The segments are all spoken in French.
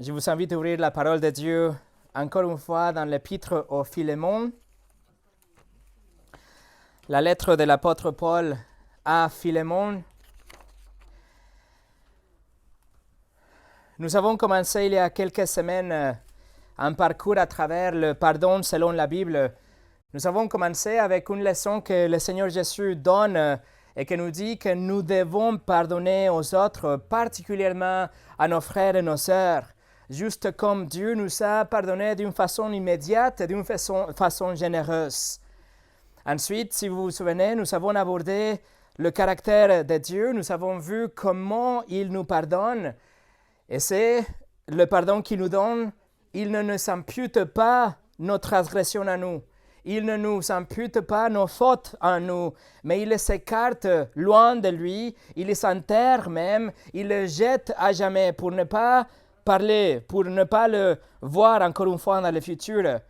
Je vous invite à ouvrir la parole de Dieu encore une fois dans l'épître au Philémon, la lettre de l'apôtre Paul à Philémon. Nous avons commencé il y a quelques semaines un parcours à travers le pardon selon la Bible. Nous avons commencé avec une leçon que le Seigneur Jésus donne et qui nous dit que nous devons pardonner aux autres, particulièrement à nos frères et nos sœurs, juste comme Dieu nous a pardonné d'une façon immédiate et d'une façon généreuse. Ensuite, si vous vous souvenez, nous avons abordé le caractère de Dieu, nous avons vu comment il nous pardonne, et c'est le pardon qu'il nous donne. Il ne nous impute pas nos transgressions à nous. Il ne nous impute pas nos fautes en nous, mais il les écarte loin de lui, il les enterre même, il les jette à jamais pour ne pas parler, pour ne pas le voir encore une fois dans le futur.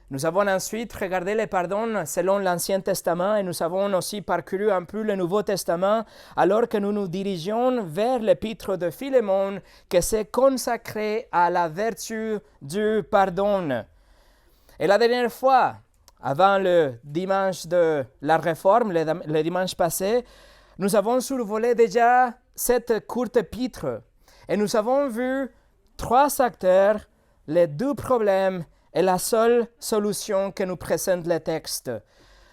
Nous avons ensuite regardé les pardons selon l'Ancien Testament et nous avons aussi parcouru un peu le Nouveau Testament alors que nous nous dirigeons vers l'épître de Philémon qui s'est consacré à la vertu du pardon. Et la dernière fois, avant le dimanche de la Réforme, le dimanche passé, nous avons survolé déjà cette courte épître et nous avons vu trois acteurs, les deux problèmes et la seule solution que nous présente le texte.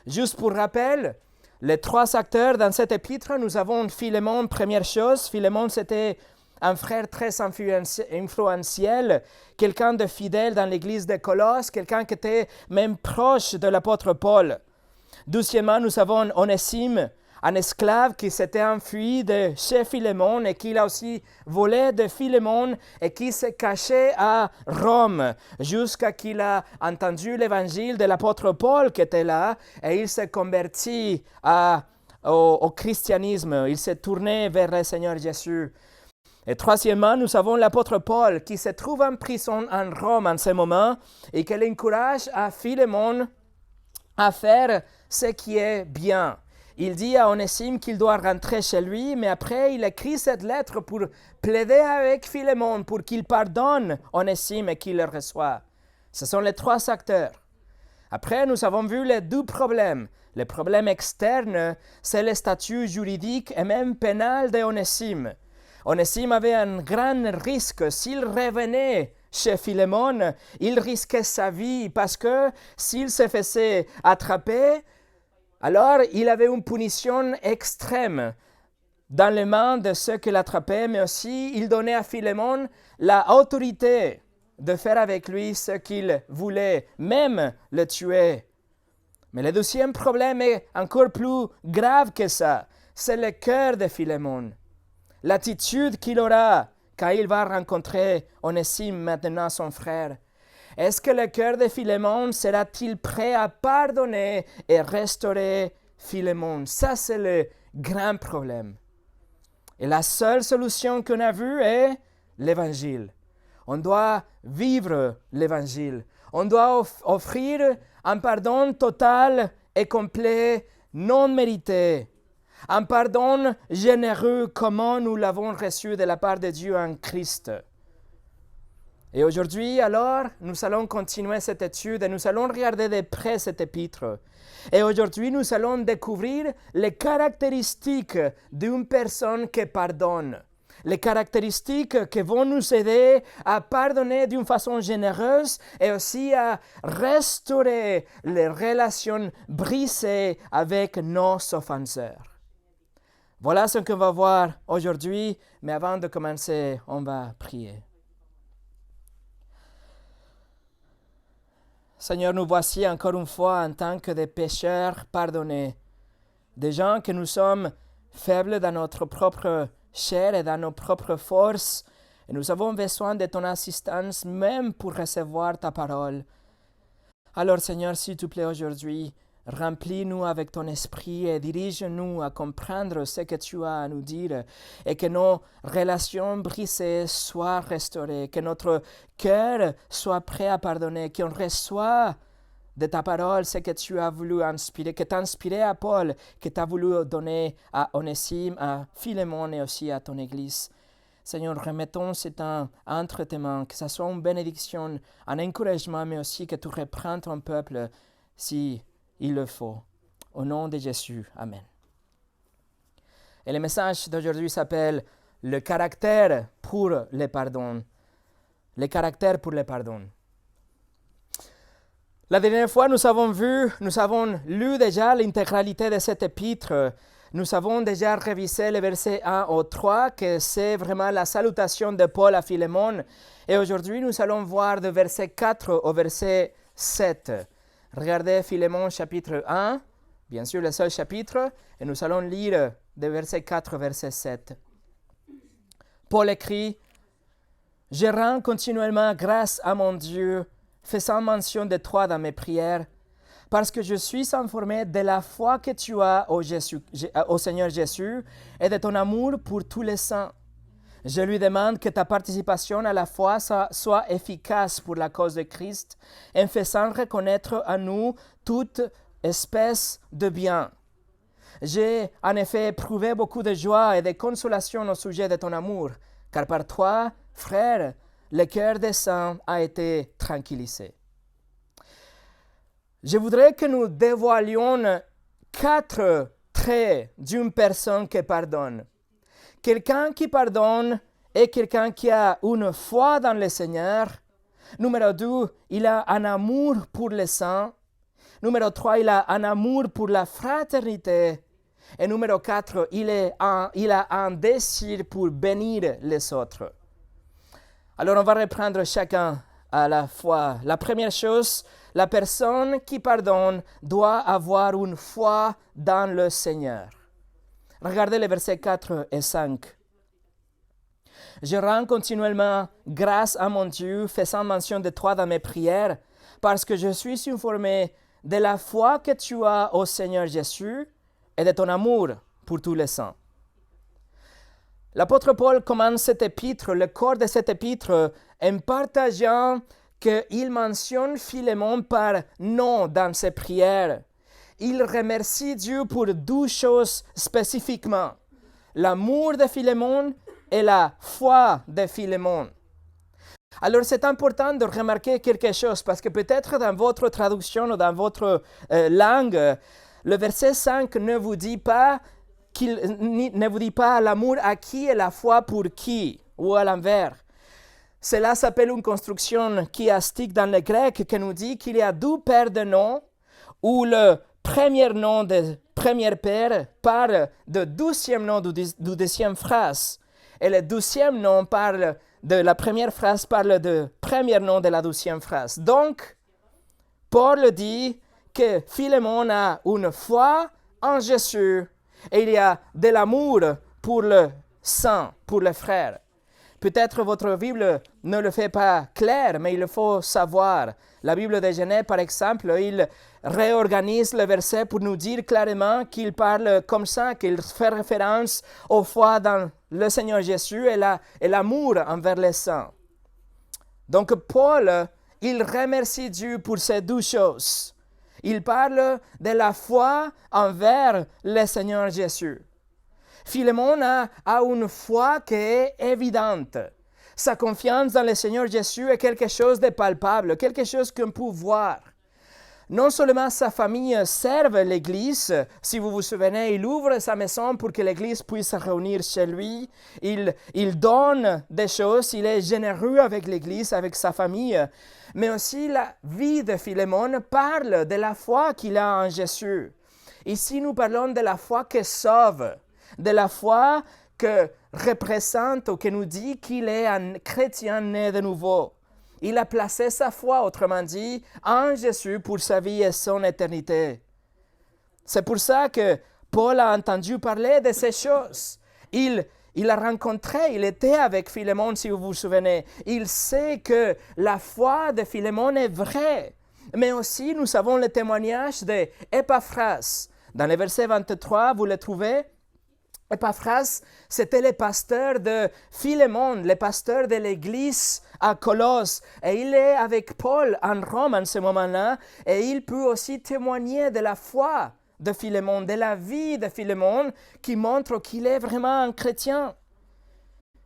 Juste pour rappel, les trois acteurs dans cette épître, nous avons Philémon, première chose. Philémon, c'était un frère très influentiel, quelqu'un de fidèle dans l'église de Colosse, quelqu'un qui était même proche de l'apôtre Paul. Deuxièmement, nous avons Onésime, un esclave qui s'était enfui de chez Philémon et qui a aussi volé de Philémon et qui s'est caché à Rome jusqu'à qu'il a entendu l'évangile de l'apôtre Paul qui était là et il s'est converti au christianisme. Il s'est tourné vers le Seigneur Jésus. Et troisièmement, nous avons l'apôtre Paul qui se trouve en prison en Rome en ce moment et qui encourage à Philémon à faire ce qui est bien. Il dit à Onésime qu'il doit rentrer chez lui, mais après il écrit cette lettre pour plaider avec Philémon pour qu'il pardonne Onésime et qu'il le reçoive. Ce sont les trois acteurs. Après, nous avons vu les deux problèmes. Le problème externe, c'est le statut juridique et même pénal d'Onésime. Onésime avait un grand risque. S'il revenait chez Philémon, il risquait sa vie parce que s'il se faisait attraper, alors il avait une punition extrême dans les mains de ceux qui l'attrapaient, mais aussi il donnait à Philémon l'autorité de faire avec lui ce qu'il voulait, même le tuer. Mais le deuxième problème est encore plus grave que ça. C'est le cœur de Philémon. L'attitude qu'il aura quand il va rencontrer Onésime, maintenant son frère. Est-ce que le cœur de Philémon sera-t-il prêt à pardonner et restaurer Philémon? Ça, c'est le grand problème. Et la seule solution qu'on a vue est l'Évangile. On doit vivre l'Évangile. On doit offrir un pardon total et complet, non mérité. Un pardon généreux comme nous l'avons reçu de la part de Dieu en Christ. Et aujourd'hui, alors, nous allons continuer cette étude et nous allons regarder de près cet épître. Et aujourd'hui, nous allons découvrir les caractéristiques d'une personne qui pardonne. Les caractéristiques qui vont nous aider à pardonner d'une façon généreuse et aussi à restaurer les relations brisées avec nos offenseurs. Voilà ce qu'on va voir aujourd'hui, mais avant de commencer, on va prier. Seigneur, nous voici encore une fois en tant que des pécheurs pardonnés, des gens que nous sommes faibles dans notre propre chair et dans nos propres forces, et nous avons besoin de ton assistance même pour recevoir ta parole. Alors Seigneur, s'il te plaît aujourd'hui, remplis-nous avec ton esprit et dirige-nous à comprendre ce que tu as à nous dire et que nos relations brisées soient restaurées, que notre cœur soit prêt à pardonner, qu'on reçoive de ta parole ce que tu as voulu inspirer, que tu as inspiré à Paul, que tu as voulu donner à Onésime, à Philémon et aussi à ton Église. Seigneur, remettons ce temps entre tes mains, que ce soit une bénédiction, un encouragement, mais aussi que tu reprends ton peuple si il le faut. Au nom de Jésus, Amen. Et le message d'aujourd'hui s'appelle « Le caractère pour le pardon ». Le caractère pour le pardon. La dernière fois, nous avons lu déjà l'intégralité de cet épître. Nous avons déjà révisé les versets 1 au 3, que c'est vraiment la salutation de Paul à Philémon. Et aujourd'hui, nous allons voir de verset 4 au verset 7. Regardez Philémon chapitre 1, bien sûr le seul chapitre, et nous allons lire de verset 4 au verset 7. Paul écrit « Je rends continuellement grâce à mon Dieu, faisant mention de toi dans mes prières, parce que je suis informé de la foi que tu as au Seigneur Jésus et de ton amour pour tous les saints. Je lui demande que ta participation à la foi soit efficace pour la cause de Christ, en faisant reconnaître à nous toute espèce de bien. J'ai en effet éprouvé beaucoup de joie et de consolation au sujet de ton amour, car par toi, frère, le cœur des saints a été tranquillisé. » Je voudrais que nous dévoilions 4 traits d'une personne qui pardonne. Quelqu'un qui pardonne est quelqu'un qui a une foi dans le Seigneur. Numéro 2, il a un amour pour les saints. Numéro 3, il a un amour pour la fraternité. Et numéro 4, il a un désir pour bénir les autres. Alors, on va reprendre chacun à la fois. La première chose, la personne qui pardonne doit avoir une foi dans le Seigneur. Regardez les versets 4 et 5. « Je rends continuellement grâce à mon Dieu, faisant mention de toi dans mes prières, parce que je suis informé de la foi que tu as au Seigneur Jésus et de ton amour pour tous les saints. » L'apôtre Paul commence cet épître, le corps de cet épître, en partageant qu'il mentionne Philémon par nom dans ses prières. Il remercie Dieu pour 2 choses spécifiquement, l'amour de Philémon et la foi de Philémon. Alors c'est important de remarquer quelque chose, parce que peut-être dans votre traduction ou dans votre langue, le verset 5 ne vous dit pas l'amour à qui et la foi pour qui, ou à l'envers. Cela s'appelle une construction chiastique dans le grec qui nous dit qu'il y a 2 paires de noms où le premier nom de première paire parle de 12e nom du 2e phrase et le 12e nom parle de la première phrase parle de premier nom de la 12e phrase. Donc, Paul dit que Philémon a une foi en Jésus et il y a de l'amour pour le saint, pour le frère. Peut-être votre Bible ne le fait pas clair, mais il faut savoir. La Bible de Genève, par exemple, il réorganise le verset pour nous dire clairement qu'il parle comme ça, qu'il fait référence aux foi dans le Seigneur Jésus et l'amour envers les saints. Donc Paul, il remercie Dieu pour ces 2 choses. Il parle de la foi envers le Seigneur Jésus. Philémon a une foi qui est évidente. Sa confiance dans le Seigneur Jésus est quelque chose de palpable, quelque chose qu'on peut voir. Non seulement sa famille serve l'Église, si vous vous souvenez, il ouvre sa maison pour que l'Église puisse se réunir chez lui. Il donne des choses, il est généreux avec l'Église, avec sa famille. Mais aussi la vie de Philémon parle de la foi qu'il a en Jésus. Ici, nous parlons de la foi qui sauve, de la foi que représente ou qui nous dit qu'il est un chrétien né de nouveau. Il a placé sa foi, autrement dit, en Jésus pour sa vie et son éternité. C'est pour ça que Paul a entendu parler de ces choses. Il a rencontré, il était avec Philémon, si vous vous souvenez. Il sait que la foi de Philémon est vraie. Mais aussi, nous avons le témoignage d'Épaphras. Dans le verset 23, vous le trouvez. Épaphras, c'était le pasteur de Philémon, le pasteur de l'église à Colosse. Et il est avec Paul en Rome en ce moment-là. Et il peut aussi témoigner de la foi de Philémon, de la vie de Philémon, qui montre qu'il est vraiment un chrétien.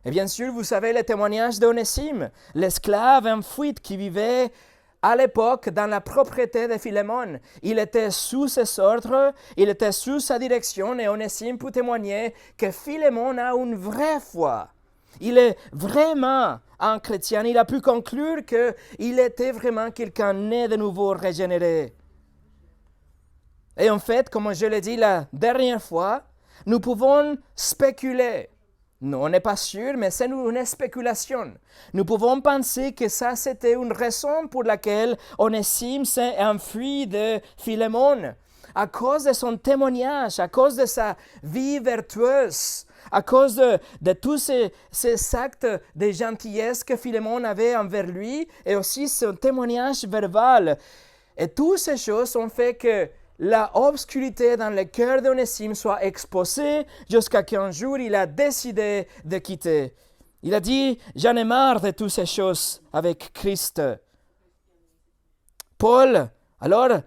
Et bien sûr, vous savez le témoignage d'Onésime, l'esclave en fuite qui vivait à l'époque dans la propriété de Philémon. Il était sous ses ordres, il était sous sa direction et Onésime peut témoigner que Philémon a une vraie foi. Il est vraiment un chrétien. Il a pu conclure qu'il était vraiment quelqu'un né de nouveau, régénéré. Et en fait, comme je l'ai dit la dernière fois, nous pouvons spéculer. Non, on n'est pas sûr, mais c'est une spéculation. Nous pouvons penser que ça, c'était une raison pour laquelle Onésime s'est enfui de Philémon, à cause de son témoignage, à cause de sa vie vertueuse, à cause de tous ces actes de gentillesse que Philémon avait envers lui, et aussi son témoignage verbal. Et toutes ces choses ont fait que la obscurité dans le cœur d'Onésime soit exposée jusqu'à qu'un jour il a décidé de quitter. Il a dit, j'en ai marre de toutes ces choses avec Christ. Paul, alors,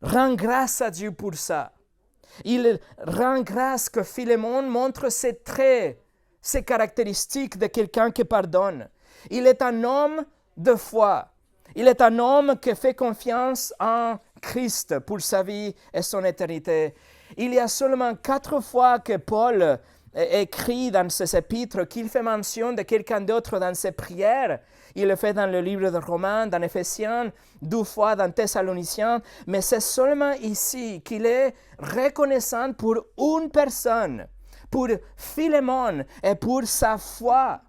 rend grâce à Dieu pour ça. Il rend grâce que Philémon montre ses traits, ses caractéristiques de quelqu'un qui pardonne. Il est un homme de foi. Il est un homme qui fait confiance en Christ pour sa vie et son éternité. Il y a seulement 4 fois que Paul écrit dans ses épîtres qu'il fait mention de quelqu'un d'autre dans ses prières. Il le fait dans le livre de Romains, dans Éphésiens, 2 fois dans Thessaloniciens, mais c'est seulement ici qu'il est reconnaissant pour une personne, pour Philémon et pour sa foi.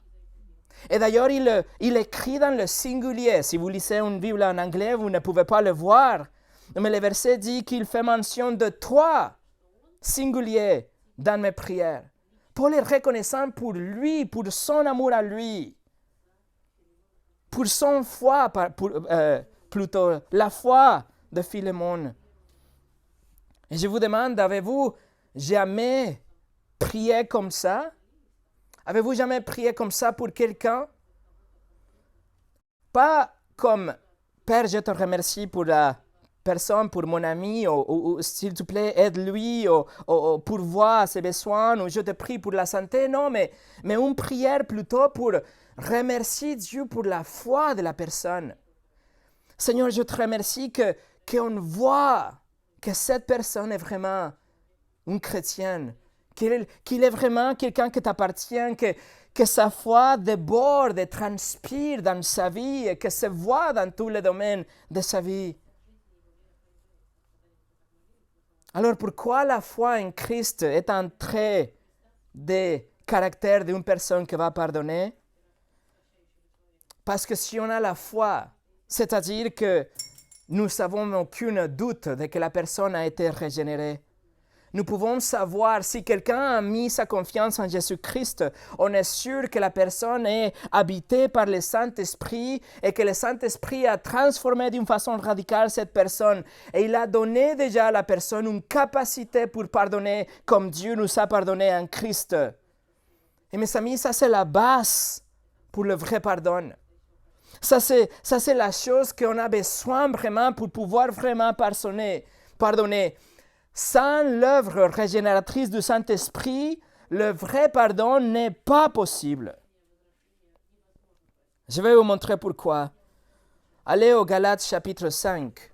Et d'ailleurs, il écrit dans le singulier. Si vous lisez une Bible en anglais, vous ne pouvez pas le voir. Mais le verset dit qu'il fait mention de 3 singuliers dans mes prières. Paul est reconnaissant pour lui, pour son amour à lui, pour son foi, plutôt la foi de Philémon. Et je vous demande, avez-vous jamais prié comme ça? Avez-vous jamais prié comme ça pour quelqu'un? Pas comme « Père, je te remercie pour la personne, pour mon ami, ou s'il te plaît, aide-lui, ou pourvois ses besoins, ou je te prie pour la santé. » Non, mais une prière plutôt pour remercier Dieu pour la foi de la personne. Seigneur, je te remercie qu'on voit que cette personne est vraiment une chrétienne, qu'il est vraiment quelqu'un qui t'appartient, que sa foi déborde et transpire dans sa vie et que se voit dans tous les domaines de sa vie. Alors pourquoi la foi en Christ est un trait de caractère d'une personne qui va pardonner? Parce que si on a la foi, c'est-à-dire que nous n'avons aucun doute de que la personne a été régénérée. Nous pouvons savoir si quelqu'un a mis sa confiance en Jésus-Christ, on est sûr que la personne est habitée par le Saint-Esprit et que le Saint-Esprit a transformé d'une façon radicale cette personne. Et il a donné déjà à la personne une capacité pour pardonner comme Dieu nous a pardonné en Christ. Et mes amis, ça c'est la base pour le vrai pardon. Ça c'est la chose qu'on a besoin vraiment pour pouvoir vraiment pardonner. Sans l'œuvre régénératrice du Saint-Esprit, le vrai pardon n'est pas possible. Je vais vous montrer pourquoi. Allez au Galates chapitre 5.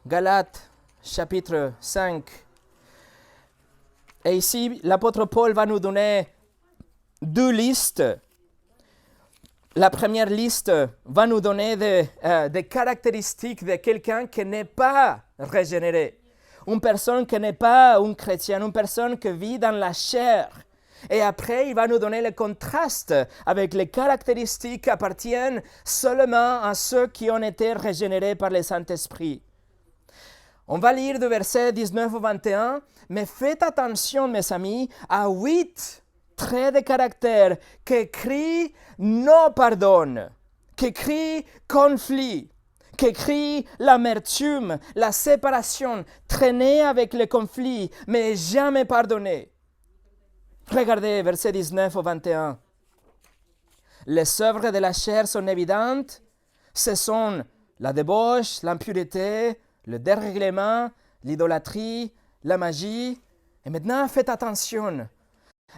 Galates chapitre 5. Et ici, l'apôtre Paul va nous donner 2 listes. La première liste va nous donner des caractéristiques de quelqu'un qui n'est pas régénéré. Une personne qui n'est pas un chrétien, une personne qui vit dans la chair. Et après, il va nous donner le contraste avec les caractéristiques qui appartiennent seulement à ceux qui ont été régénérés par le Saint-Esprit. On va lire du verset 19 au 21, mais faites attention, mes amis, à 8 traits de caractère qui crient non pardon, qui crient conflit, qui crient l'amertume, la séparation, traîner avec le conflit, mais jamais pardonner. Regardez verset 19 au 21. Les œuvres de la chair sont évidentes, ce sont la débauche, l'impureté, le dérèglement, l'idolâtrie, la magie. Et maintenant, faites attention.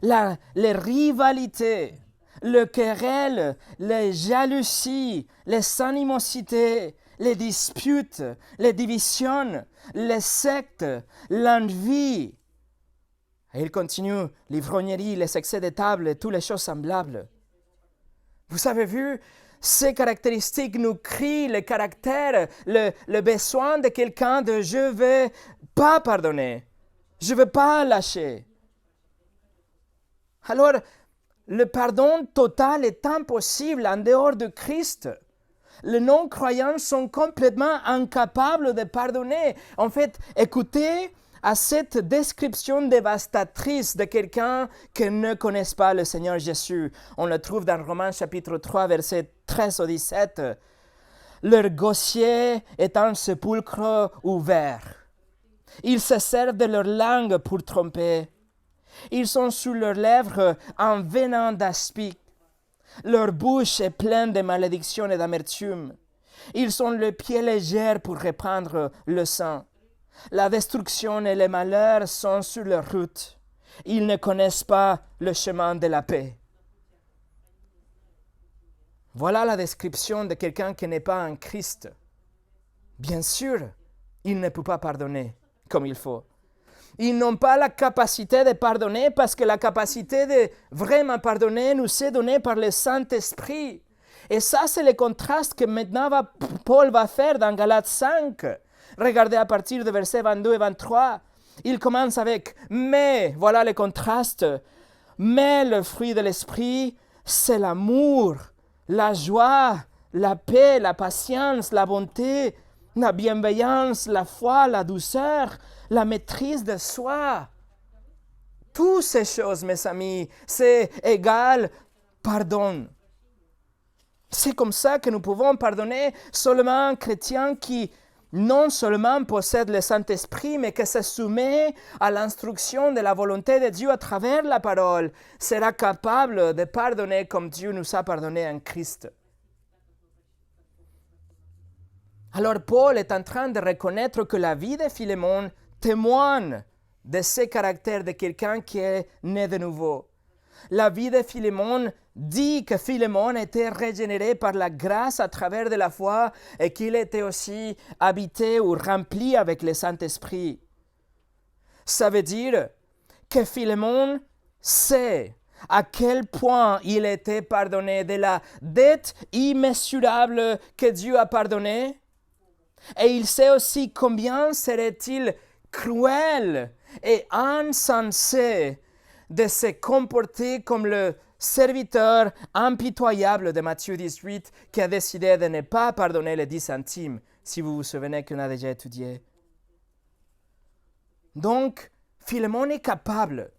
les rivalités, le querelle, les jalousies, les animosités, les disputes, les divisions, les sectes, l'envie. Et il continue, l'ivrognerie, les excès de table et toutes les choses semblables. Vous avez vu, ces caractéristiques nous crient le caractère, le besoin de quelqu'un de « je ne veux pas pardonner, je ne veux pas lâcher ». Alors, le pardon total est impossible en dehors de Christ. Les non-croyants sont complètement incapables de pardonner. En fait, écoutez à cette description dévastatrice de quelqu'un qui ne connaît pas le Seigneur Jésus. On le trouve dans Romains chapitre 3, versets 13 au 17. Leur gosier est un sépulcre ouvert. Ils se servent de leur langue pour tromper. Ils sont sous leurs lèvres un venin d'aspic. Leur bouche est pleine de malédictions et d'amertume. Ils ont le pied léger pour répandre le sang. La destruction et les malheurs sont sur leur route. Ils ne connaissent pas le chemin de la paix. Voilà la description de quelqu'un qui n'est pas en Christ. Bien sûr, il ne peut pas pardonner comme il faut. Ils n'ont pas la capacité de pardonner parce que la capacité de vraiment pardonner nous est donnée par le Saint-Esprit. Et ça, c'est le contraste que maintenant Paul va faire dans Galates 5. Regardez à partir de versets 22 et 23. Il commence avec « mais », voilà le contraste. « Mais le fruit de l'Esprit, c'est l'amour, la joie, la paix, la patience, la bonté, la bienveillance, la foi, la douceur, la maîtrise de soi. » Toutes ces choses, mes amis, c'est égal pardon. C'est comme ça que nous pouvons pardonner seulement un chrétien qui non seulement possède le Saint-Esprit, mais qui se soumet à l'instruction de la volonté de Dieu à travers la parole, sera capable de pardonner comme Dieu nous a pardonné en Christ. Alors Paul est en train de reconnaître que la vie de Philémon témoigne de ce caractère de quelqu'un qui est né de nouveau. La vie de Philémon dit que Philémon était régénéré par la grâce à travers de la foi et qu'il était aussi habité ou rempli avec le Saint-Esprit. Ça veut dire que Philémon sait à quel point il était pardonné de la dette immesurable que Dieu a pardonnée. Et il sait aussi combien serait-il cruel et insensé de se comporter comme le serviteur impitoyable de Matthieu 18 qui a décidé de ne pas pardonner les 10 centimes, si vous vous souvenez qu'on a déjà étudié. Donc, Philémon est capable.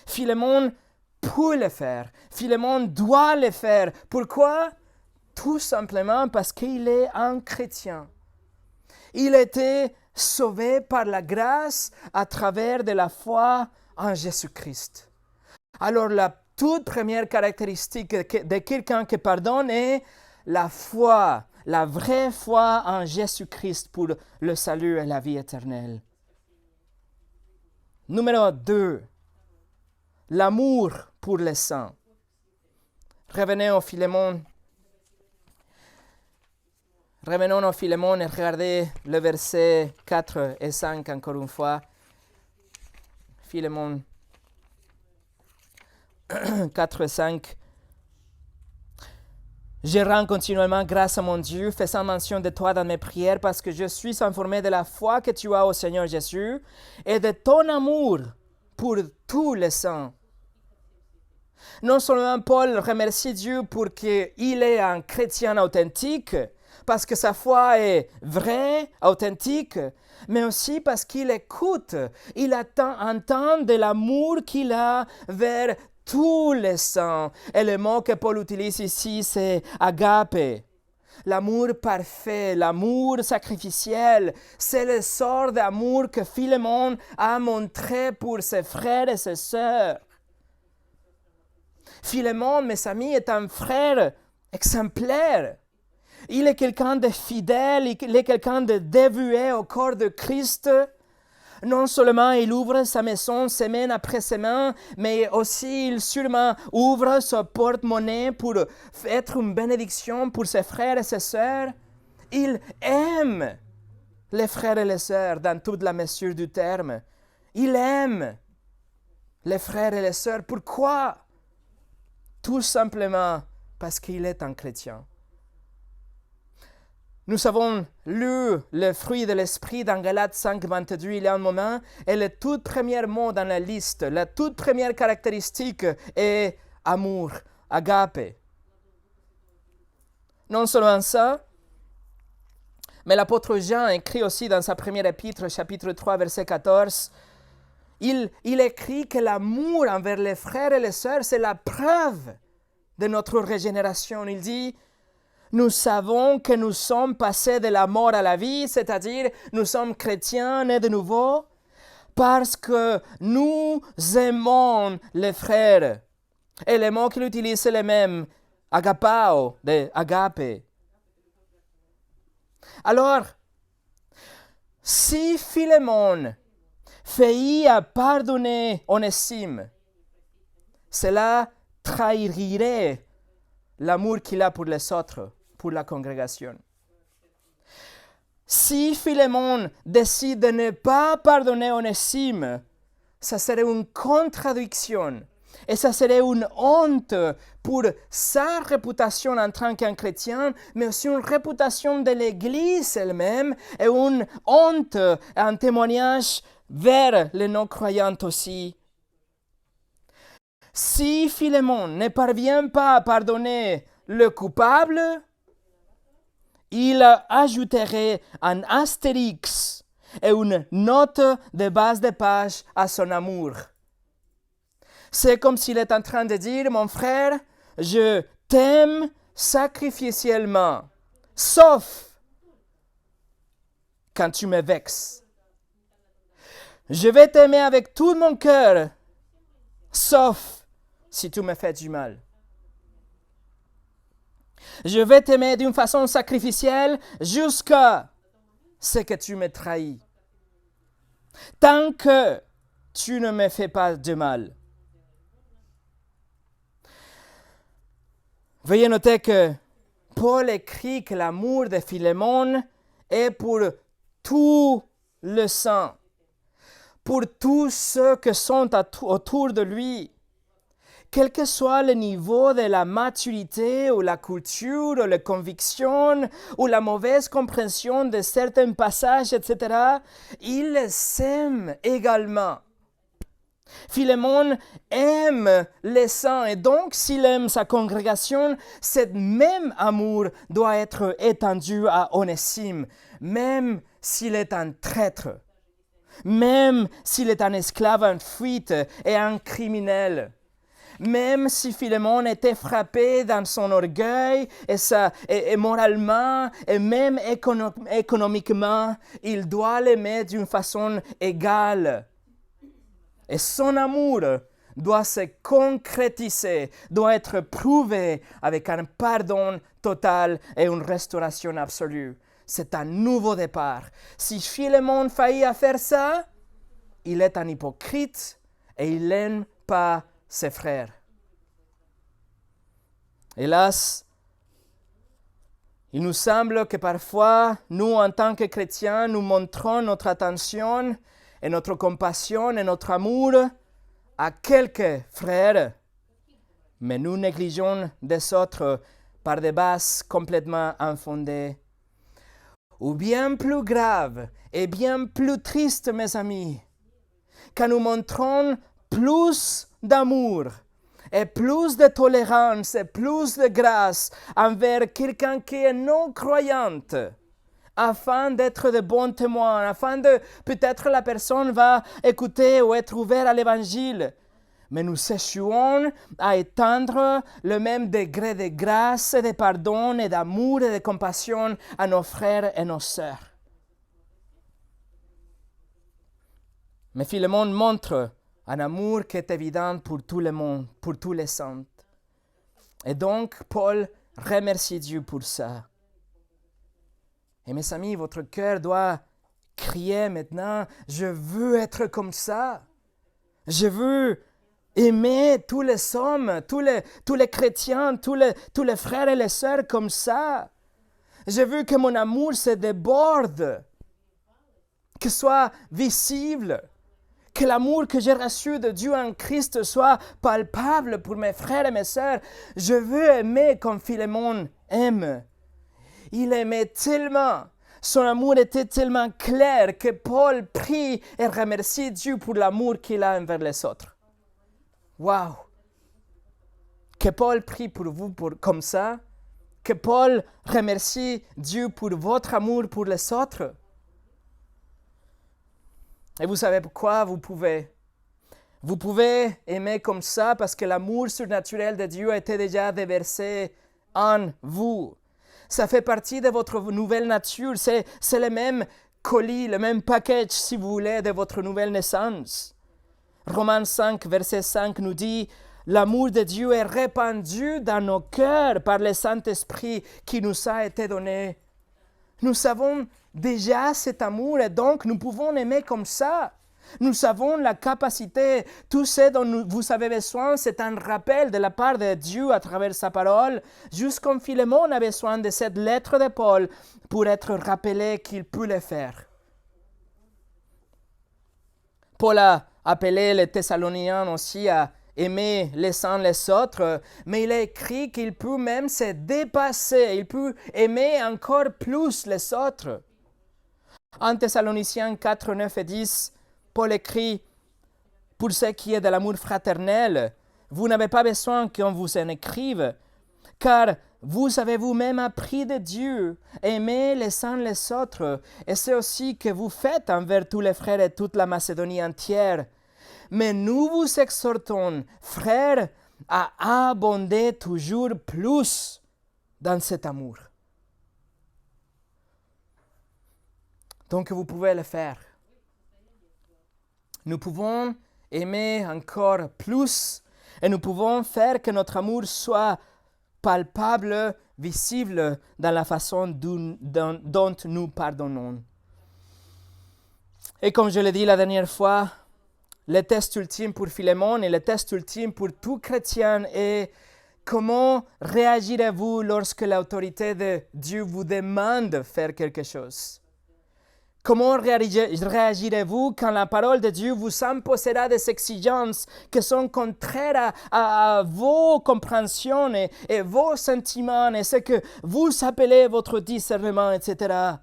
Philémon peut le faire. Philémon doit le faire. Pourquoi? Tout simplement parce qu'il est un chrétien. Il a été sauvé par la grâce à travers de la foi en Jésus-Christ. Alors la toute première caractéristique de quelqu'un qui pardonne est la foi, la vraie foi en Jésus-Christ pour le salut et la vie éternelle. Numéro 2, l'amour pour les saints. Revenons au Philémon et regardez le verset 4 et 5 encore une fois. Philémon 4 et 5. Je rends continuellement grâce à mon Dieu, faisant mention de toi dans mes prières, parce que je suis informé de la foi que tu as au Seigneur Jésus et de ton amour pour tous les saints. Non seulement Paul remercie Dieu pour qu'il est un chrétien authentique, parce que sa foi est vraie, authentique, mais aussi parce qu'il écoute, il entend de l'amour qu'il a vers tous les saints. Et le mot que Paul utilise ici, c'est agape. L'amour parfait, l'amour sacrificiel, c'est le sort d'amour que Philémon a montré pour ses frères et ses sœurs. Philémon, mes amis, est un frère exemplaire. Il est quelqu'un de fidèle, il est quelqu'un de dévoué au corps de Christ. Non seulement il ouvre sa maison semaine après semaine, mais aussi il sûrement ouvre son porte-monnaie pour être une bénédiction pour ses frères et ses sœurs. Il aime les frères et les sœurs dans toute la mesure du terme. Il aime les frères et les sœurs. Pourquoi? Tout simplement parce qu'il est un chrétien. Nous avons lu le fruit de l'esprit dans Galates 5, 22 il y a un moment, et le tout premier mot dans la liste, la toute première caractéristique est amour, agape. Non seulement ça, mais l'apôtre Jean écrit aussi dans sa première épître, chapitre 3, verset 14, il écrit que l'amour envers les frères et les sœurs, c'est la preuve de notre régénération. Il dit, nous savons que nous sommes passés de la mort à la vie, c'est-à-dire nous sommes chrétiens nés de nouveau, parce que nous aimons les frères. Et les mots qu'il utilise, c'est les mêmes, agapao, de agape. Alors, si Philémon faillit à pardonner Onésime, cela trahirait l'amour qu'il a pour les autres, pour la congrégation. Si Philémon décide de ne pas pardonner Onésime, ça serait une contradiction et ça serait une honte pour sa réputation en tant qu'un chrétien, mais aussi une réputation de l'Église elle-même et une honte, un témoignage vers les non-croyants aussi. Si Philémon ne parvient pas à pardonner le coupable, il ajouterait un astérix et une note de base de page à son amour. C'est comme s'il est en train de dire, mon frère, je t'aime sacrificiellement, sauf quand tu me vexes. Je vais t'aimer avec tout mon cœur, sauf si tu me fais du mal. Je vais t'aimer d'une façon sacrificielle jusqu'à ce que tu me trahis. Tant que tu ne me fais pas de mal. Veuillez noter que Paul écrit que l'amour de Philémon est pour tout le sang, pour tous ceux qui sont autour de lui. Quel que soit le niveau de la maturité ou la culture ou les convictions ou la mauvaise compréhension de certains passages, etc., il les aime également. Philémon aime les saints et donc s'il aime sa congrégation, ce même amour doit être étendu à Onésime, même s'il est un traître, même s'il est un esclave en fuite et un criminel. Même si Philémon était frappé dans son orgueil et moralement et même économiquement, il doit l'aimer d'une façon égale. Et son amour doit se concrétiser, doit être prouvé avec un pardon total et une restauration absolue. C'est un nouveau départ. Si Philémon faillit à faire ça, il est un hypocrite et il n'aime pas ses frères. Hélas, il nous semble que parfois, nous, en tant que chrétiens, nous montrons notre attention et notre compassion et notre amour à quelques frères, mais nous négligeons des autres par des bases complètement infondées. Ou bien plus grave et bien plus triste, mes amis, quand nous montrons plus d'amour et plus de tolérance et plus de grâce envers quelqu'un qui est non-croyante, afin d'être de bons témoins, afin de peut-être la personne va écouter ou être ouverte à l'évangile. Mais nous échouons à étendre le même degré de grâce et de pardon et d'amour et de compassion à nos frères et nos sœurs. Mais Philémon montre un amour qui est évident pour tout le monde, pour tous les saints. Et donc, Paul remercie Dieu pour ça. Et mes amis, votre cœur doit crier maintenant, je veux être comme ça. Je veux aimer tous les hommes, tous les chrétiens, tous les frères et les sœurs comme ça. Je veux que mon amour se déborde, que soit visible, que l'amour que j'ai reçu de Dieu en Christ soit palpable pour mes frères et mes sœurs. Je veux aimer comme Philémon aime. Il aimait tellement. Son amour était tellement clair que Paul prie et remercie Dieu pour l'amour qu'il a envers les autres. Waouh! Que Paul prie pour vous comme ça. Que Paul remercie Dieu pour votre amour pour les autres. Et vous savez pourquoi vous pouvez aimer comme ça parce que l'amour surnaturel de Dieu a été déjà déversé en vous. Ça fait partie de votre nouvelle nature. C'est le même colis, le même package, si vous voulez, de votre nouvelle naissance. Romains 5, verset 5 nous dit « L'amour de Dieu est répandu dans nos cœurs par le Saint-Esprit qui nous a été donné. » Nous avons déjà cet amour et donc nous pouvons aimer comme ça. Nous avons la capacité, tout ce dont vous avez besoin, c'est un rappel de la part de Dieu à travers sa parole, juste comme Philémon a besoin de cette lettre de Paul pour être rappelé qu'il peut le faire. Paul a appelé les Thessaloniens aussi à aimer les uns les autres, mais il a écrit qu'il peut même se dépasser, il peut aimer encore plus les autres. En Thessaloniciens 4, 9 et 10, Paul écrit « Pour ce qui est de l'amour fraternel, vous n'avez pas besoin qu'on vous en écrive, car vous avez vous-même appris de Dieu, aimez les uns les autres, et c'est aussi que vous faites envers tous les frères et toute la Macédonie entière. Mais nous vous exhortons, frères, à abonder toujours plus dans cet amour. » Donc vous pouvez le faire. Nous pouvons aimer encore plus et nous pouvons faire que notre amour soit palpable, visible dans la façon dont nous pardonnons. Et comme je l'ai dit la dernière fois, le test ultime pour Philémon et le test ultime pour tout chrétien est comment réagirez-vous lorsque l'autorité de Dieu vous demande de faire quelque chose? Comment réagirez-vous quand la parole de Dieu vous imposera des exigences qui sont contraires à vos compréhensions et vos sentiments et ce que vous appelez votre discernement, etc.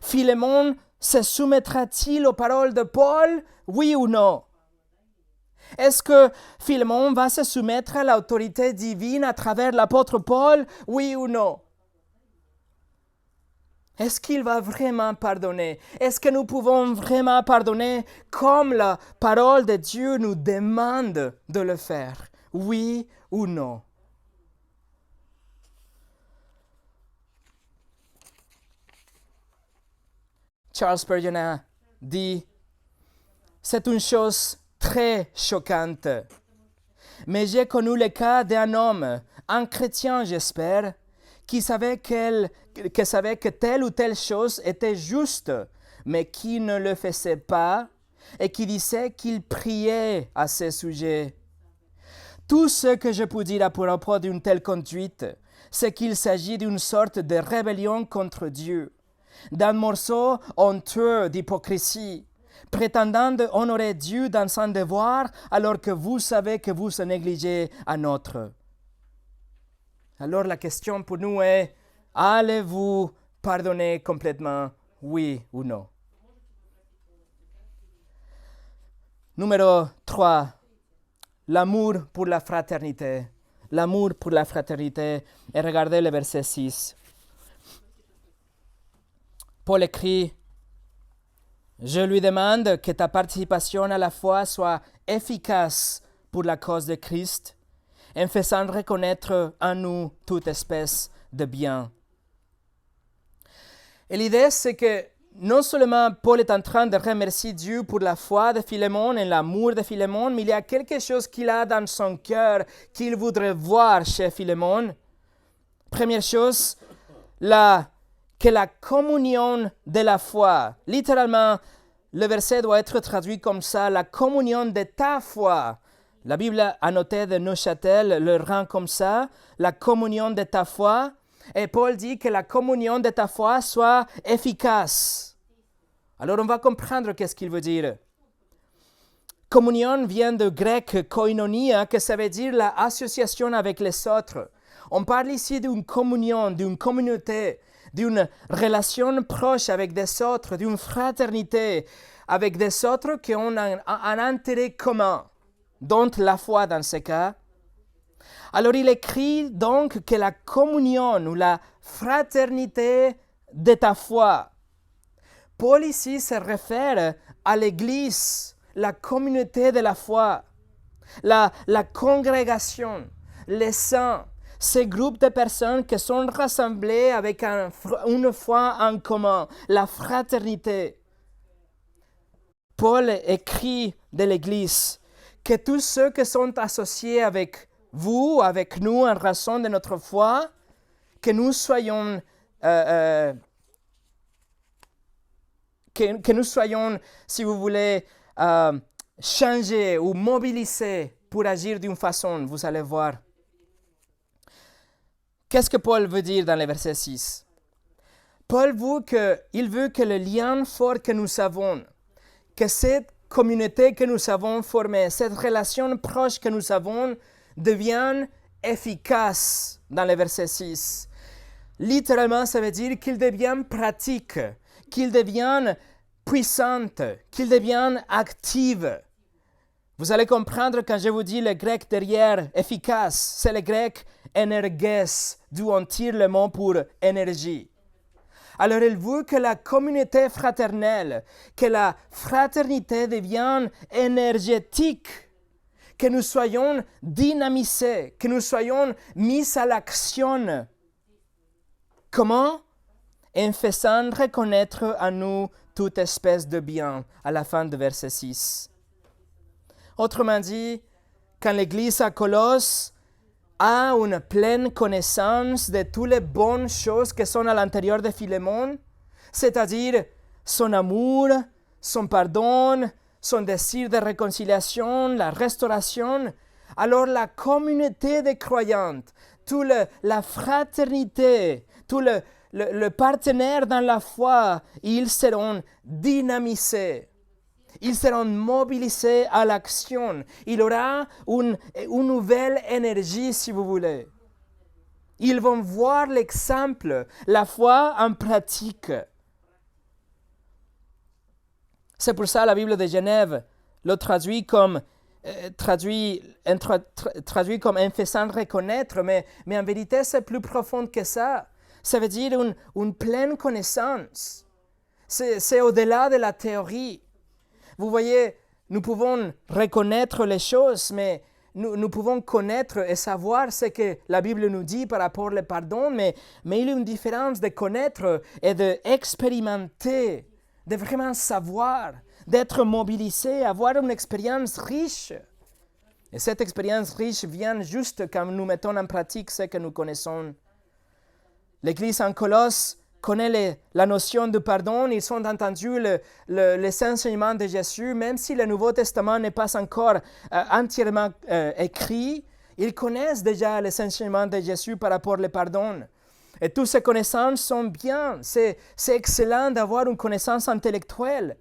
Philémon se soumettra-t-il aux paroles de Paul, oui ou non? Est-ce que Philémon va se soumettre à l'autorité divine à travers l'apôtre Paul, oui ou non? Est-ce qu'il va vraiment pardonner? Est-ce que nous pouvons vraiment pardonner comme la parole de Dieu nous demande de le faire? Oui ou non? Charles Spurgeon a dit, c'est une chose très choquante. Mais j'ai connu le cas d'un homme, un chrétien j'espère, qui savait que telle ou telle chose était juste, mais qui ne le faisait pas et qui disait qu'il priait à ce sujet. Tout ce que je peux dire à propos d'une telle conduite, c'est qu'il s'agit d'une sorte de rébellion contre Dieu, d'un morceau honteux d'hypocrisie, prétendant honorer Dieu dans son devoir alors que vous savez que vous négligez un autre. Alors la question pour nous est, allez-vous pardonner complètement, oui ou non? Numéro 3, l'amour pour la fraternité. L'amour pour la fraternité. Et regardez le verset 6. Paul écrit, « Je lui demande que ta participation à la foi soit efficace pour la cause de Christ, en faisant reconnaître en nous toute espèce de bien. » Et l'idée, c'est que non seulement Paul est en train de remercier Dieu pour la foi de Philémon et l'amour de Philémon, mais il y a quelque chose qu'il a dans son cœur qu'il voudrait voir chez Philémon. Première chose, la que la communion de la foi, littéralement, le verset doit être traduit comme ça, la communion de ta foi. La Bible annotée de Neuchâtel le rend comme ça, la communion de ta foi. Et Paul dit que la communion de ta foi soit efficace. Alors on va comprendre qu'est-ce qu'il veut dire. Communion vient du grec koinonia, que ça veut dire l'association avec les autres. On parle ici d'une communion, d'une communauté, d'une relation proche avec des autres, d'une fraternité avec des autres qui ont un intérêt commun, dont la foi dans ce cas. Alors il écrit donc que la communion ou la fraternité de ta foi. Paul ici se réfère à l'Église, la communauté de la foi, la congrégation, les saints, ces groupes de personnes qui sont rassemblées avec une foi en commun, la fraternité. Paul écrit de l'Église que tous ceux qui sont associés avec vous, avec nous, en raison de notre foi, que nous soyons, que nous soyons, si vous voulez, changés ou mobilisés pour agir d'une façon, vous allez voir. Qu'est-ce que Paul veut dire dans le verset 6? Paul veut que le lien fort que nous avons, que cette communauté que nous avons formée, cette relation proche que nous avons, devienne efficace dans le verset 6. Littéralement, ça veut dire qu'il devienne pratique, qu'il devienne puissante, qu'il devienne active. Vous allez comprendre quand je vous dis le grec derrière efficace, c'est le grec energes, d'où on tire le mot pour énergie. Alors il veut que la communauté fraternelle, que la fraternité devienne énergétique, que nous soyons dynamisés, que nous soyons mis à l'action. Comment? En faisant reconnaître à nous toute espèce de bien, à la fin du verset 6. Autrement dit, quand l'Église à Colosse a une pleine connaissance de toutes les bonnes choses qui sont à l'intérieur de Philémon, c'est-à-dire son amour, son pardon, son désir de réconciliation, la restauration, alors la communauté des croyantes, toute la fraternité, tout le partenaire dans la foi, ils seront dynamisés. Ils seront mobilisés à l'action. Il y aura une nouvelle énergie, si vous voulez. Ils vont voir l'exemple, la foi en pratique. C'est pour ça que la Bible de Genève le traduit comme en faisant reconnaître, mais en vérité, c'est plus profond que ça. Ça veut dire une pleine connaissance. C'est au-delà de la théorie. Vous voyez, nous pouvons reconnaître les choses, mais nous pouvons connaître et savoir ce que la Bible nous dit par rapport au pardon, mais il y a une différence de connaître et d'expérimenter, de vraiment savoir, d'être mobilisé, avoir une expérience riche. Et cette expérience riche vient juste quand nous mettons en pratique ce que nous connaissons. L'Église en Colosse connaît la notion du pardon, ils ont entendu les enseignements de Jésus, même si le Nouveau Testament n'est pas encore entièrement écrit, ils connaissent déjà les enseignements de Jésus par rapport au pardon. Et toutes ces connaissances sont bien, c'est excellent d'avoir une connaissance intellectuelle.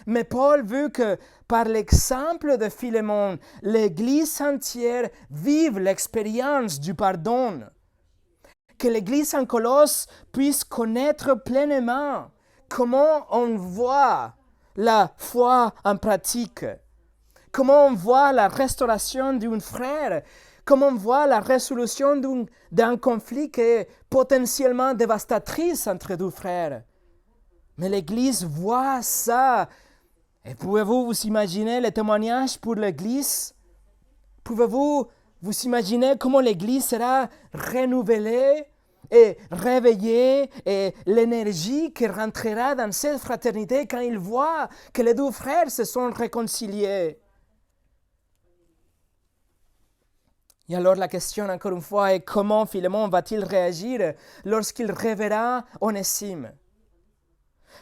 Mais Paul veut que, par l'exemple de Philémon, l'Église entière vive l'expérience du pardon. Que l'Église en Colosse puisse connaître pleinement comment on voit la foi en pratique, comment on voit la restauration d'un frère, comment on voit la résolution d'un conflit qui est potentiellement dévastatrice entre deux frères. Mais l'Église voit ça. Et pouvez-vous vous imaginer les témoignages pour l'Église? Pouvez-vous vous imaginez comment l'Église sera renouvelée et réveillée et l'énergie qui rentrera dans cette fraternité quand il voit que les deux frères se sont réconciliés. Et alors la question encore une fois est comment Philémon va-t-il réagir lorsqu'il reverra Onésime?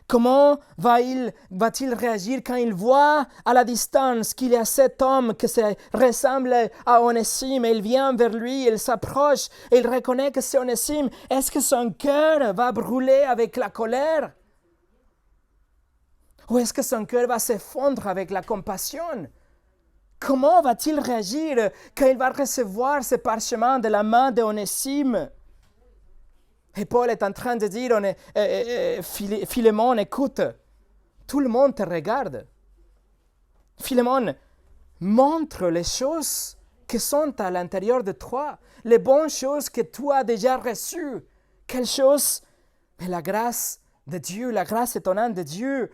Comment va-t-il réagir quand il voit à la distance qu'il y a cet homme qui ressemble à Onésime et il vient vers lui, il s'approche et il reconnaît que c'est Onésime? Est-ce que son cœur va brûler avec la colère? Ou est-ce que son cœur va s'effondrer avec la compassion? Comment va-t-il réagir quand il va recevoir ce parchemin de la main d'Onésime? Et Paul est en train de dire, Philémon, écoute, tout le monde te regarde. Philémon, montre les choses qui sont à l'intérieur de toi, les bonnes choses que tu as déjà reçues. Quelles choses? Mais la grâce de Dieu, la grâce étonnante de Dieu,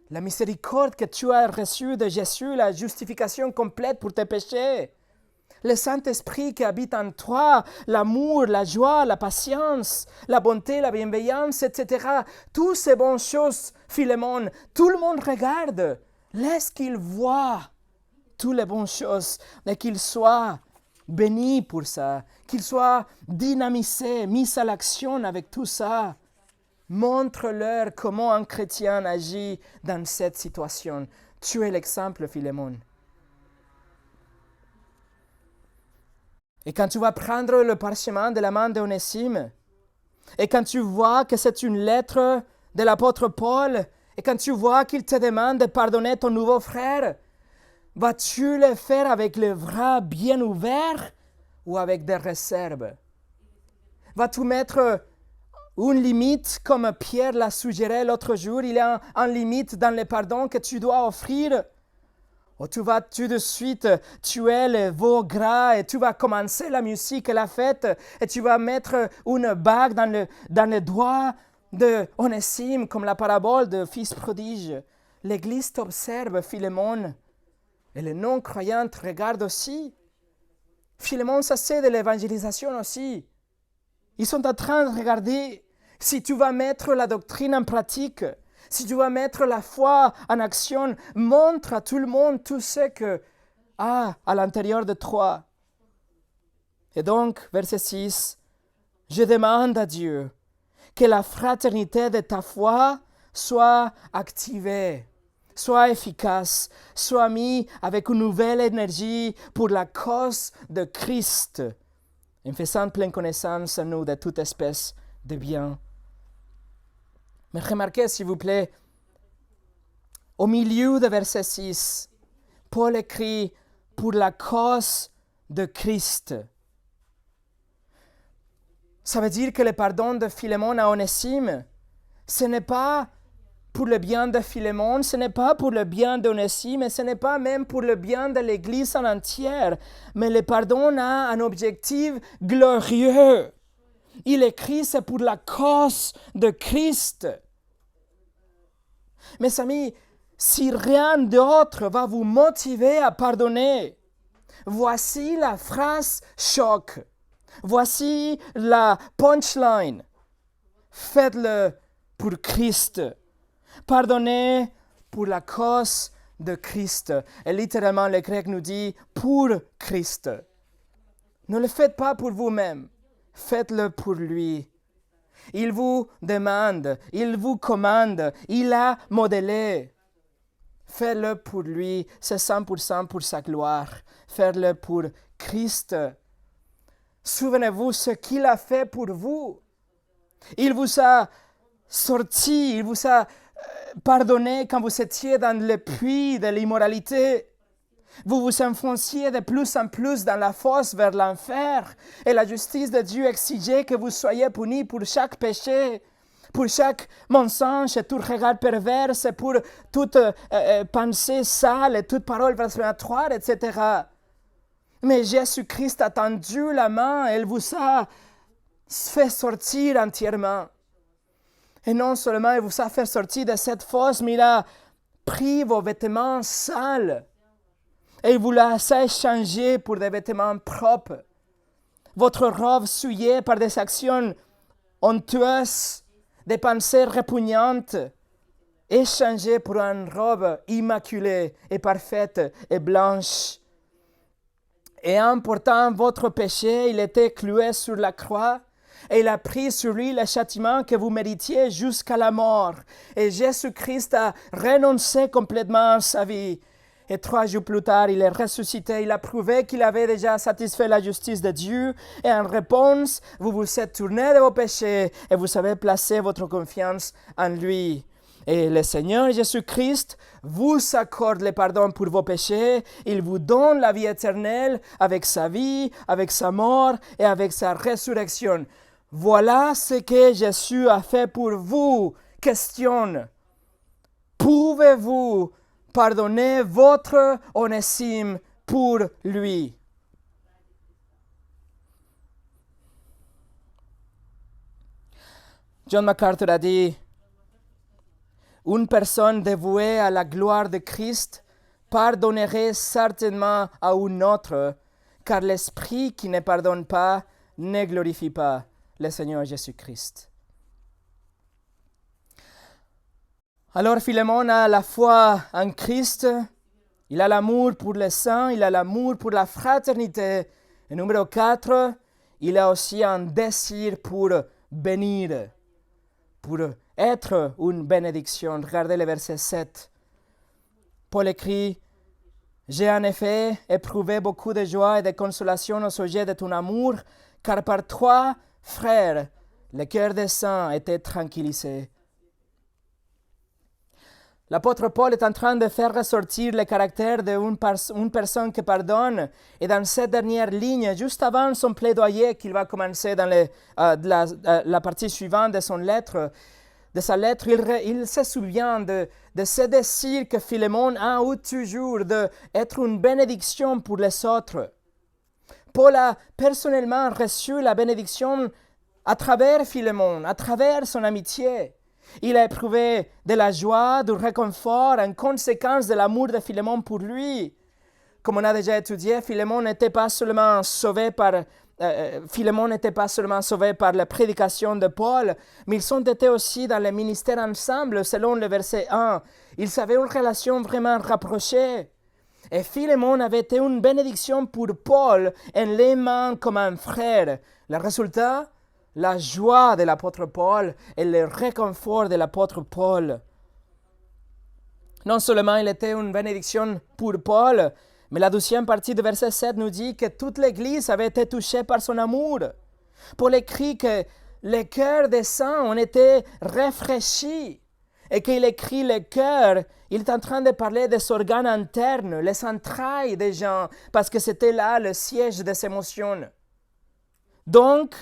la miséricorde que tu as reçue de Jésus, la justification complète pour tes péchés. Le Saint-Esprit qui habite en toi, l'amour, la joie, la patience, la bonté, la bienveillance, etc. Toutes ces bonnes choses, Philémon, tout le monde regarde. Laisse qu'il voie toutes les bonnes choses et qu'il soit béni pour ça, qu'il soit dynamisé, mis à l'action avec tout ça. Montre-leur comment un chrétien agit dans cette situation. Tu es l'exemple, Philémon. Et quand tu vas prendre le parchemin de la main d'Onésime, et quand tu vois que c'est une lettre de l'apôtre Paul, et quand tu vois qu'il te demande de pardonner ton nouveau frère, vas-tu le faire avec les bras bien ouverts ou avec des réserves? Vas-tu mettre une limite comme Pierre l'a suggéré l'autre jour? Il y a une limite dans le pardon que tu dois offrir. Ou tu vas tout de suite tuer les veaux gras et tu vas commencer la musique et la fête et tu vas mettre une bague dans le doigt d'Onésime comme la parabole de fils prodige. L'Église t'observe, Philémon, et les non-croyants te regardent aussi. Philémon, ça c'est de l'évangélisation aussi. Ils sont en train de regarder si tu vas mettre la doctrine en pratique. Si tu vas mettre la foi en action, montre à tout le monde tout ce que a à l'intérieur de toi. Et donc, verset 6, je demande à Dieu que la fraternité de ta foi soit activée, soit efficace, soit mise avec une nouvelle énergie pour la cause de Christ, en faisant pleine connaissance en nous de toute espèce de bien. Mais remarquez, s'il vous plaît, au milieu de verset 6, Paul écrit « pour la cause de Christ ». Ça veut dire que le pardon de Philémon à Onésime, ce n'est pas pour le bien de Philémon, ce n'est pas pour le bien d'Onésime, et ce n'est pas même pour le bien de l'Église en entière, mais le pardon a un objectif glorieux. Il écrit, c'est pour la cause de Christ. Mes amis, si rien d'autre va vous motiver à pardonner, voici la phrase choc. Voici la punchline. Faites-le pour Christ. Pardonnez pour la cause de Christ. Et littéralement, le grec nous dit pour Christ. Ne le faites pas pour vous-même. Faites-le pour lui. Il vous demande, il vous commande, il a modélé. Faites-le pour lui, c'est 100% pour sa gloire. Faites-le pour Christ. Souvenez-vous ce qu'il a fait pour vous. Il vous a sorti, il vous a pardonné quand vous étiez dans le puits de l'immoralité. Vous vous enfonciez de plus en plus dans la fosse vers l'enfer. Et la justice de Dieu exigeait que vous soyez punis pour chaque péché, pour chaque mensonge, et tout regard pervers, et pour toute pensée sale, et toute parole blasphématoire, etc. Mais Jésus-Christ a tendu la main, et il vous a fait sortir entièrement. Et non seulement il vous a fait sortir de cette fosse, mais il a pris vos vêtements sales. Et il vous l'a échangé pour des vêtements propres. Votre robe souillée par des actions honteuses, des pensées répugnantes, échangée pour une robe immaculée et parfaite et blanche. Et en portant votre péché, il était cloué sur la croix. Et il a pris sur lui le châtiment que vous méritiez jusqu'à la mort. Et Jésus-Christ a renoncé complètement à sa vie. Et 3 jours plus tard, il est ressuscité. Il a prouvé qu'il avait déjà satisfait la justice de Dieu. Et en réponse, vous vous êtes tourné de vos péchés et vous avez placé votre confiance en lui. Et le Seigneur Jésus-Christ vous accorde le pardon pour vos péchés. Il vous donne la vie éternelle avec sa vie, avec sa mort et avec sa résurrection. Voilà ce que Jésus a fait pour vous. Question. Pouvez-vous pardonner votre Onésime pour lui? John MacArthur a dit, une personne dévouée à la gloire de Christ pardonnerait certainement à une autre, car l'esprit qui ne pardonne pas ne glorifie pas le Seigneur Jésus-Christ. Alors Philémon a la foi en Christ, il a l'amour pour les saints, il a l'amour pour la fraternité. Et numéro 4, il a aussi un désir pour bénir, pour être une bénédiction. Regardez le verset 7. Paul écrit, « J'ai en effet éprouvé beaucoup de joie et de consolation au sujet de ton amour, car par toi, frère, le cœur des saints était tranquillisé. » L'apôtre Paul est en train de faire ressortir le caractère d'une personne qui pardonne. Et dans cette dernière ligne, juste avant son plaidoyer qu'il va commencer dans la partie suivante de sa lettre, il se souvient de ce désir que Philémon a eu toujours d'être une bénédiction pour les autres. Paul a personnellement reçu la bénédiction à travers Philémon, à travers son amitié. Il a éprouvé de la joie, du réconfort en conséquence de l'amour de Philémon pour lui. Comme on a déjà étudié, Philémon n'était pas seulement sauvé par la prédication de Paul, mais ils ont été aussi dans le ministère ensemble, selon le verset 1. Ils avaient une relation vraiment rapprochée. Et Philémon avait été une bénédiction pour Paul en l'aimant comme un frère. Le résultat, la joie de l'apôtre Paul et le réconfort de l'apôtre Paul. Non seulement il était une bénédiction pour Paul, mais la deuxième partie du verset 7 nous dit que toute l'Église avait été touchée par son amour. Paul écrit que les cœurs des saints ont été rafraîchis. Et qu'il écrit le cœur, il est en train de parler des organes internes, les entrailles des gens, parce que c'était là le siège des émotions. Donc,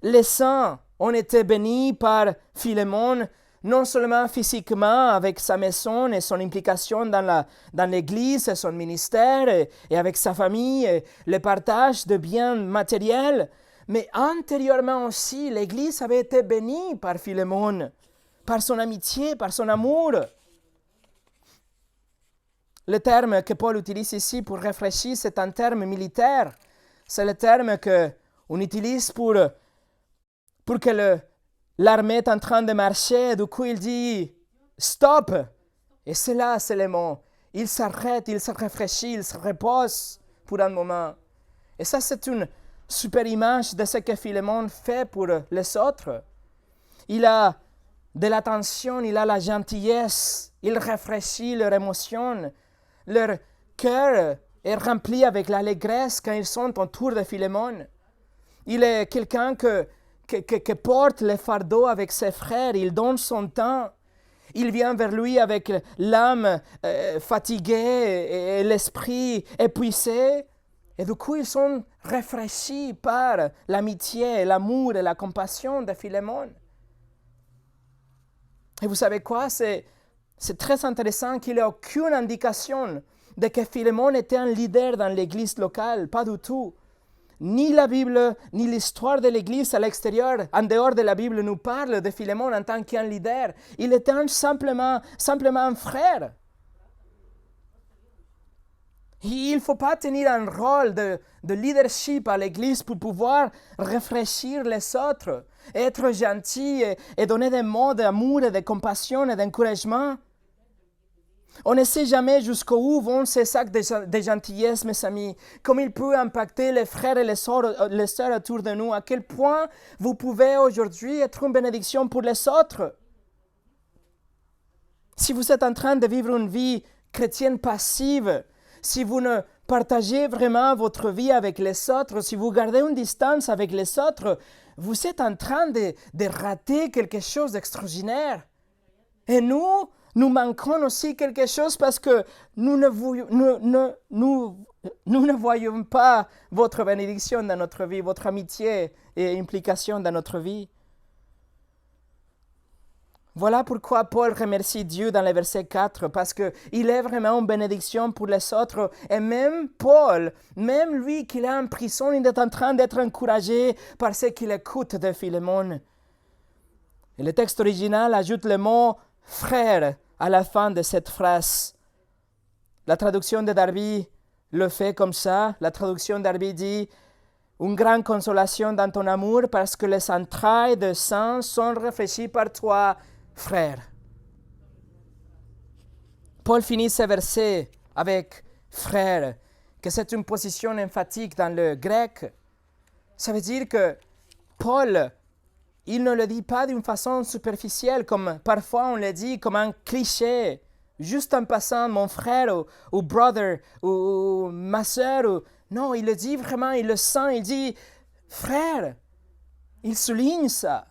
les saints ont été bénis par Philémon, non seulement physiquement avec sa maison et son implication dans l'Église et son ministère et avec sa famille et le partage de biens matériels, mais antérieurement aussi, l'Église avait été bénie par Philémon, par son amitié, par son amour. Le terme que Paul utilise ici pour rafraîchir, c'est un terme militaire. C'est le terme qu'on utilise pour que l'armée est en train de marcher. Du coup, il dit « stop ». Et c'est là, c'est le mot. Il s'arrête, il se rafraîchit, il se repose pour un moment. Et ça, c'est une super image de ce que Philémon fait pour les autres. Il a de l'attention, il a la gentillesse, il rafraîchit leurs émotions. Leur cœur est rempli avec l'allégresse quand ils sont autour de Philémon. Il est quelqu'un qui porte le fardeau avec ses frères, il donne son temps. Il vient vers lui avec l'âme fatiguée et l'esprit épuisé. Et du coup, ils sont rafraîchis par l'amitié, l'amour et la compassion de Philémon. Et vous savez quoi? C'est très intéressant qu'il n'y ait aucune indication de que Philémon était un leader dans l'église locale, pas du tout. Ni la Bible, ni l'histoire de l'église à l'extérieur, en dehors de la Bible, nous parle de Philémon en tant qu'un leader. Il était simplement un frère. Il ne faut pas tenir un rôle de leadership à l'église pour pouvoir rafraîchir les autres, être gentil et donner des mots d'amour et de compassion et d'encouragement. On ne sait jamais jusqu'où vont ces actes de gentillesse, mes amis, comme il peut impacter les frères et les sœurs autour de nous, à quel point vous pouvez aujourd'hui être une bénédiction pour les autres. Si vous êtes en train de vivre une vie chrétienne passive, si vous ne partagez vraiment votre vie avec les autres, si vous gardez une distance avec les autres, vous êtes en train de rater quelque chose d'extraordinaire. Et nous manquons aussi quelque chose parce que nous ne voyons pas votre bénédiction dans notre vie, votre amitié et implication dans notre vie. Voilà pourquoi Paul remercie Dieu dans le verset 4, parce qu'il est vraiment une bénédiction pour les autres. Et même Paul, même lui qui est en prison, il est en train d'être encouragé par ce qu'il écoute de Philémon. Et le texte original ajoute le mot « frère » à la fin de cette phrase. La traduction de Darby le fait comme ça. La traduction de Darby dit « Une grande consolation dans ton amour parce que les entrailles de sang sont réfléchies par toi, frère. » Paul finit ce verset avec « frère », que c'est une position emphatique dans le grec. Ça veut dire que Paul, il ne le dit pas d'une façon superficielle, comme parfois on le dit, comme un cliché, juste en passant mon frère ou brother ou ma soeur. Non, il le dit vraiment, il le sent, il dit frère. Il souligne ça.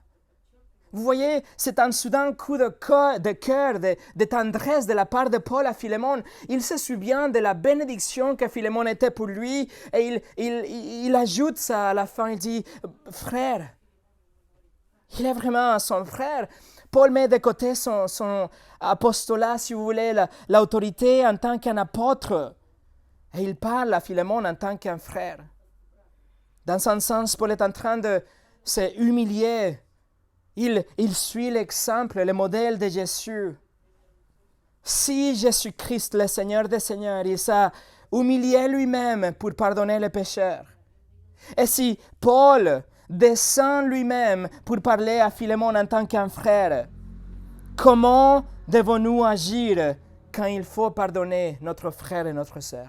Vous voyez, c'est un soudain coup de cœur, de tendresse de la part de Paul à Philémon. Il se souvient de la bénédiction que Philémon était pour lui et il ajoute ça à la fin, il dit « frère ». Il est vraiment son frère. Paul met de côté son apostolat, si vous voulez, l'autorité en tant qu'un apôtre. Et il parle à Philémon en tant qu'un frère. Dans un sens, Paul est en train de se humilier. Il suit l'exemple, le modèle de Jésus. Si Jésus-Christ, le Seigneur des Seigneurs, il s'est humilié lui-même pour pardonner les pécheurs. Et si Paul descend lui-même pour parler à Philémon en tant qu'un frère, comment devons-nous agir quand il faut pardonner notre frère et notre sœur?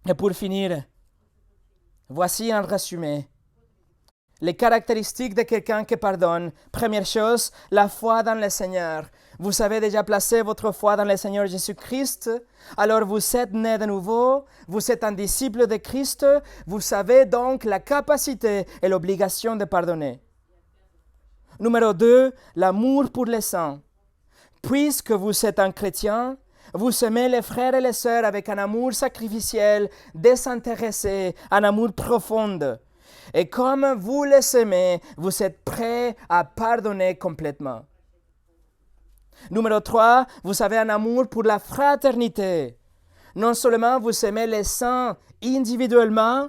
Et pour finir, voici un résumé. Les caractéristiques de quelqu'un qui pardonne. Première chose, la foi dans le Seigneur. Vous avez déjà placé votre foi dans le Seigneur Jésus-Christ, alors vous êtes né de nouveau, vous êtes un disciple de Christ, vous avez donc la capacité et l'obligation de pardonner. Numéro 2, l'amour pour les saints. Puisque vous êtes un chrétien, vous aimez les frères et les sœurs avec un amour sacrificiel, désintéressé, un amour profond. Et comme vous les aimez, vous êtes prêts à pardonner complètement. Numéro 3, vous avez un amour pour la fraternité. Non seulement vous aimez les saints individuellement,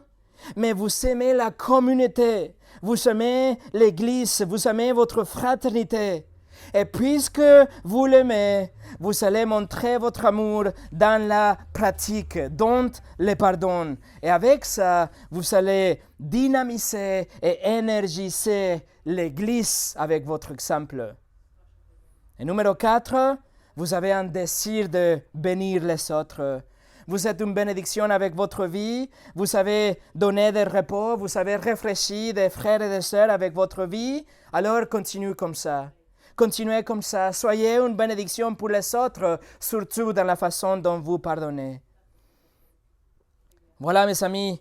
mais vous aimez la communauté. Vous aimez l'Église, vous aimez votre fraternité. Et puisque vous l'aimez, vous allez montrer votre amour dans la pratique, dans le pardon. Et avec ça, vous allez dynamiser et énergiser l'Église avec votre exemple. Et numéro 4, vous avez un désir de bénir les autres. Vous êtes une bénédiction avec votre vie. Vous avez donné des repos. Vous avez réfléchi des frères et des sœurs avec votre vie. Alors continuez comme ça. Continuez comme ça. Soyez une bénédiction pour les autres, surtout dans la façon dont vous pardonnez. Voilà, mes amis.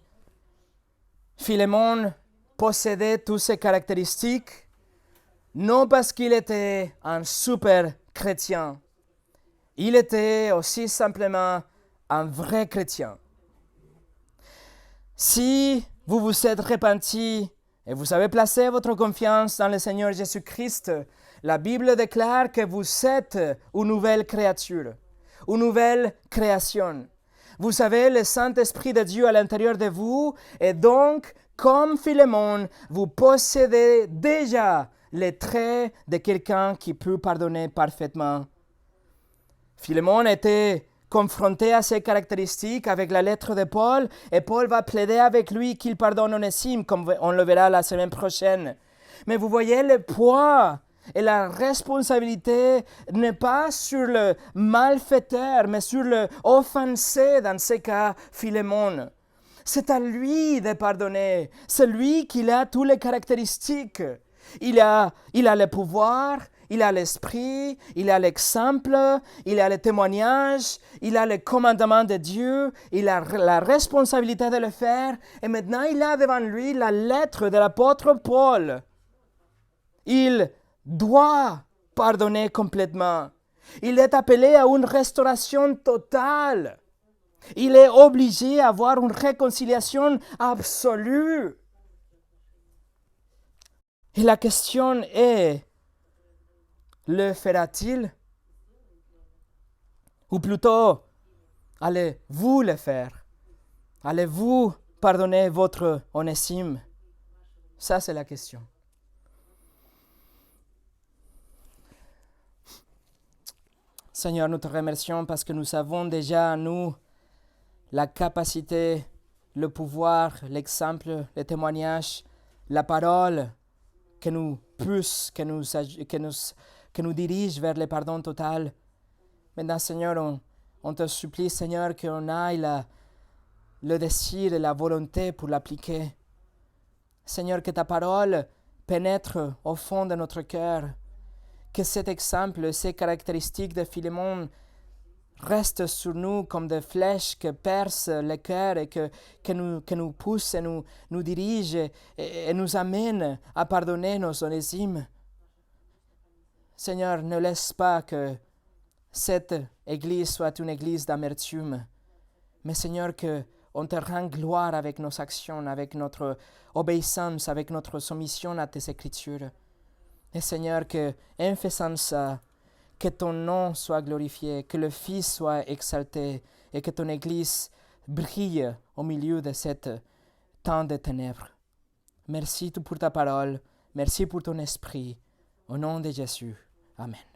Philémon possédait toutes ces caractéristiques, non parce qu'il était un super chrétien. Il était aussi simplement un vrai chrétien. Si vous vous êtes repenti et vous avez placé votre confiance dans le Seigneur Jésus-Christ, la Bible déclare que vous êtes une nouvelle créature, une nouvelle création. Vous avez le Saint-Esprit de Dieu à l'intérieur de vous et donc, comme Philémon, vous possédez déjà les traits de quelqu'un qui peut pardonner parfaitement. Philémon était confronté à ces caractéristiques avec la lettre de Paul et Paul va plaider avec lui qu'il pardonne Onésime, comme on le verra la semaine prochaine. Mais vous voyez le poids Et la responsabilité n'est pas sur le malfaiteur, mais sur le offensé, dans ce cas, Philémon. C'est à lui de pardonner. C'est lui qui a toutes les caractéristiques. Il a le pouvoir, il a l'esprit, il a l'exemple, il a le témoignage, il a le commandement de Dieu, il a la responsabilité de le faire. Et maintenant, il a devant lui la lettre de l'apôtre Paul. Il doit pardonner complètement. Il est appelé à une restauration totale. Il est obligé à avoir une réconciliation absolue. Et la question est, le fera-t-il? Ou plutôt, allez-vous le faire? Allez-vous pardonner votre Onésime? Ça, c'est la question. Seigneur, nous te remercions parce que nous avons déjà, nous, la capacité, le pouvoir, l'exemple, le témoignage, la parole qui nous pousse, qui nous dirige vers le pardon total. Maintenant, Seigneur, on te supplie, Seigneur, qu'on ait le désir et la volonté pour l'appliquer. Seigneur, que ta parole pénètre au fond de notre cœur, que cet exemple, ces caractéristiques de Philémon restent sur nous comme des flèches qui percent le cœur et que nous poussent et nous dirigent et nous amènent à pardonner nos onésimes. Seigneur, ne laisse pas que cette Église soit une Église d'amertume, mais Seigneur, qu'on te rende gloire avec nos actions, avec notre obéissance, avec notre soumission à tes Écritures. Et Seigneur, qu'en faisant ça, que ton nom soit glorifié, que le Fils soit exalté et que ton Église brille au milieu de cette temps de ténèbres. Merci pour ta parole, merci pour ton esprit. Au nom de Jésus. Amen.